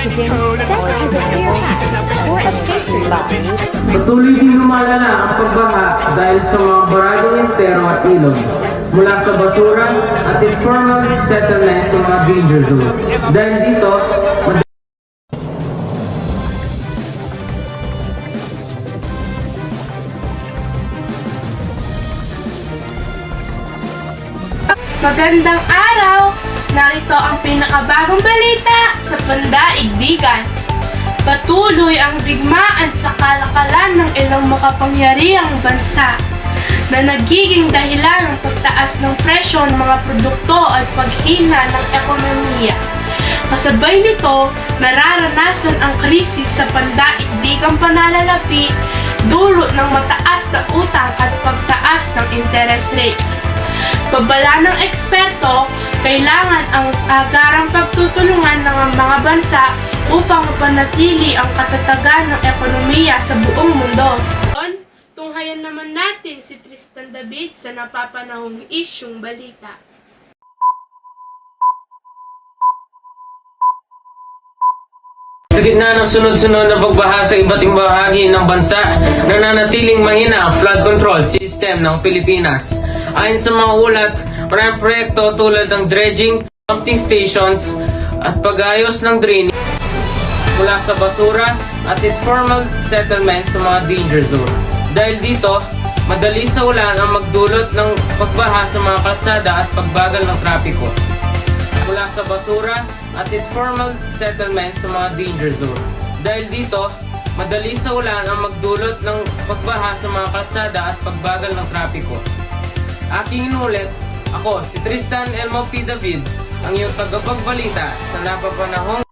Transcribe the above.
oxygen that has a clear path or a pastry ball. Patuloy din lumalala ang pagbaha dahil sa mga baradong estero at ilog mula sa basura at informal settlement sa mga danger zone. Dahil dito, Magandang araw! Narito ang pinakabagong balita sa Pandaigdigan. Patuloy ang digmaan sa kalakalan ng ilang makapangyarihang bansa na nagiging dahilan ng pagtaas ng presyo ng mga produkto at paghina ng ekonomiya. Kasabay nito, nararanasan ang krisis sa pandaigdigang pananalapi dulot ng mataas na utang at pagtaas ng interest rates. Babala ng eksperto, kailangan ang agarang pagtutulungan ng mga bansa upang mapanatili ang katatagan ng ekonomiya sa buong mundo. Tunghayan naman natin si Tristan David sa napapanahong isyung balita. sa gitna ng sunod-sunod na pagbaha sa iba't ibang bahagi ng bansa, nananatiling mahina ang flood control system ng Pilipinas. Ayon sa mga ulat, maraming proyekto tulad ng dredging, pumping stations at pag-ayos ng drainage mula sa basura at informal settlement sa mga danger zone. Dahil dito, madali sa ulan ang magdulot ng pagbaha sa mga kalsada at pagbagal ng trapiko mula sa basura at informal settlement sa mga danger zone. Dahil dito, madali sa ulan ang magdulot ng pagbaha sa mga kalsada at pagbagal ng trapiko. Aking inulit, ako si Tristan Elmo P. David, ang iyong tagapagbalita sa napapanahong